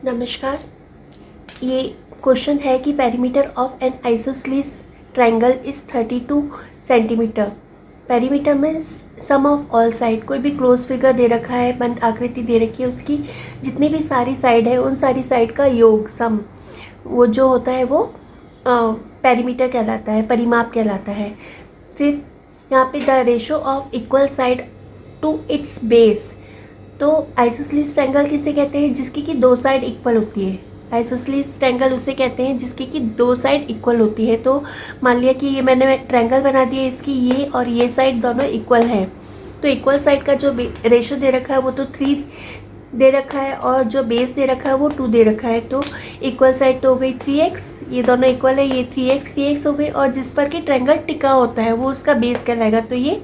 नमस्कार। ये क्वेश्चन है कि perimeter of N isosceles triangle is 32 centimetre. Perimeter में सम ऑफ ऑल साइड, कोई भी क्लोज फिगर दे रखा है, बंद आकृति दे रखी है, उसकी जितनी भी सारी साइड है उन सारी साइड का योग सम वो जो होता है वो पेरीमीटर कहलाता है, परिमाप कहलाता है। फिर यहाँ पे the ratio of equal side to its base. तो आइसोसेलेस ट्रायंगल किसे कहते हैं? जिसकी कि दो साइड इक्वल होती है। आइसोसेलेस ट्रायंगल उसे कहते हैं जिसकी कि दो साइड इक्वल होती है। तो मान लिया कि ये मैंने ट्रायंगल बना दिया, इसकी ये और ये साइड दोनों इक्वल है, तो इक्वल साइड का जो रेशो दे रखा है वो तो 3 दे रखा है और जो बेस दे रखा है वो 2 दे रखा है। तो इक्वल साइड तो हो गई 3x, ये दोनों इक्वल है, ये 3x हो गई, और जिस पर कि ट्रायंगल टिका होता है वो उसका बेस कहलाएगा। तो ये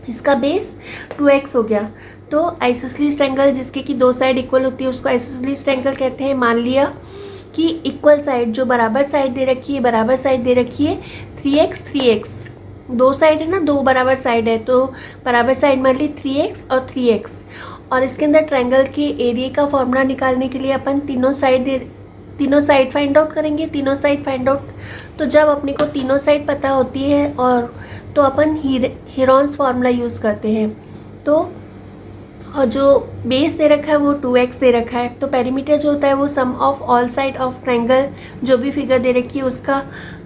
इसका बेस 2x हो गया। तो आइसोसेलेस ट्रायंगल जिसके कि दो साइड इक्वल होती है उसको आइसोसेलेस ट्रायंगल कहते हैं। मान लिया कि इक्वल साइड जो बराबर साइड दे रखी है, बराबर साइड दे रखी है 3x, दो साइड है ना, दो बराबर साइड है, तो बराबर साइड मान ली 3x और 3x। और इसके अंदर ट्रायंगल के एरिया का फॉर्मूला निकालने के लिए अपन तीनों साइड फाइंड आउट करेंगे। तीनों साइड फाइंड आउट, तो जब अपने को तीनों साइड पता होती है और तो अपन हीरोन्स फार्मूला यूज़ करते हैं। तो और जो बेस दे रखा है वो 2x दे रखा है। तो पेरीमीटर जो होता है वो sum of all side of triangle, जो भी फिगर दे रखी है उसका।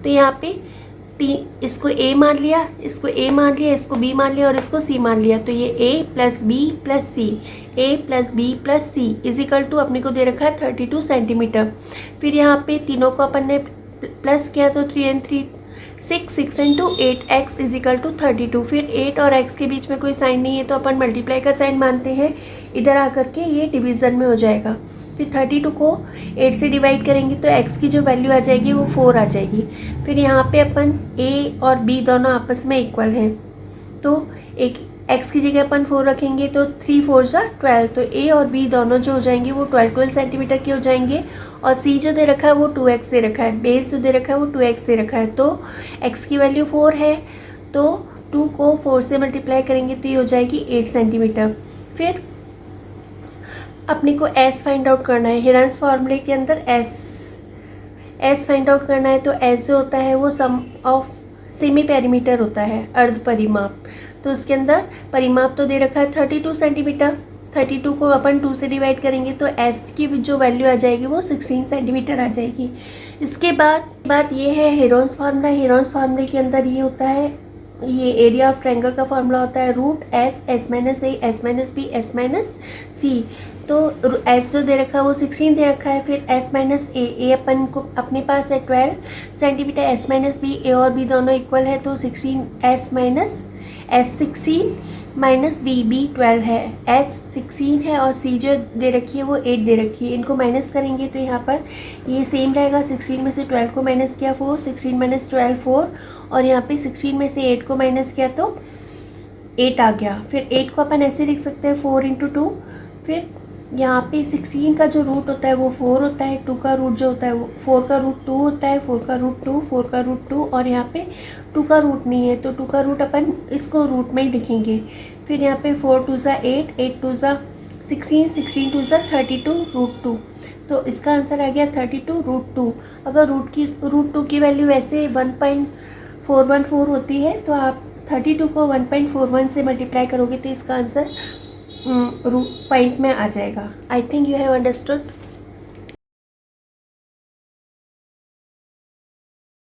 तो यहाँ पे इसको a मान लिया, इसको a मान लिया, इसको b मान लिया और इसको c मान लिया। तो ये a plus b plus c, a plus b plus c is equal to अपने को दे रखा है 32 सेंटीमीटर। फिर यहाँ पे तीनों को अपन ने प्लस किया तो 3 and 3 6 into 8x is equal to 32। फिर 8 और x के बीच में कोई साइन नहीं है तो अपन मल्टीप्लाई का साइन मानते हैं, इधर आकर के ये डिवीज़न में हो जाएगा। फिर 32 को 8 से डिवाइड करेंगे तो x की जो वैल्यू आ जाएगी वो 4 आ जाएगी। फिर यहाँ पे अपन a और b दोनों आपस में इक्वल हैं, तो एक x की जगह अपन 4 रखेंगे तो 3 4 जा 12। तो a और b दोनों जो हो जाएंगे वो 12 सेंटीमीटर के हो जाएंगे। और c जो दे रखा है वो 2x दे रखा है, बेस जो दे रखा है वो 2x दे रखा है। तो x की वैल्यू 4 है, तो 2 को 4 से मल्टीप्लाई करेंगे तो ये हो जाएगी 8 सेंटीमीटर। फिर अपने को s फाइंड आउट करना है। हीरोन्स फार्मूले के अंदर s फाइंड आउट करना है। तो s जो होता है वो सम ऑफ सेमी पेरीमीटर होता है, अर्ध परिमाप। तो उसके अंदर परिमाप तो दे रखा है 32 सेंटीमीटर। 32 को अपन 2 से डिवाइड करेंगे तो s की जो वैल्यू आ जाएगी वो 16 सेंटीमीटर आ जाएगी। इसके बाद ये है हीरोन्स फार्मूला। हीरोन्स फार्मूले के अंदर ये होता है, ये एरिया ऑफ ट्रायंगल का फार्मूला होता है root s minus a s minus b s minus c। तो s जो दे रखा है वो 16 दे रखा है। फिर s माइनस a अपन को अपने पास है 12 centimetre, s minus b, a और b दोनों इक्वल है तो 16 s minus s 16 minus b 12 है, s 16 है और c जो दे रखी है वो 8 दे रखी है। इनको माइनस करेंगे तो यहाँ पर ये सेम रहेगा। 16 में से 12 को माइनस किया 4, 16 माइनस 12 4, और यहाँ पे 16 में से 8 को माइनस किया तो 8 आ गया। फिर 8 को अपन ऐसे लिख सकते हैं 4 इंटू 2। फिर यहाँ पे 16 का जो रूट होता है वो 4 होता है, 2 का रूट जो होता है वो 4 का रूट 2 होता है, 4 का रूट 2, 4 का रूट 2, और यहाँ पे 2 का रूट नहीं है तो 2 का रूट अपन इसको रूट में ही लिखेंगे। फिर यहाँ पे 4 2 ज़ा 8, 8 2 ज़ा 16, 16 2 ज़ा 32 रूट 2। तो इसका आंसर आ गया 32 रूट 2। अगर रूट 2 की वैल्यू वैसे 1.414 होती है तो आप 32 को 1.41 से मल्टीप्लाई करोगे तो इसका आंसर पॉइंट में आ जाएगा। I think you have understood.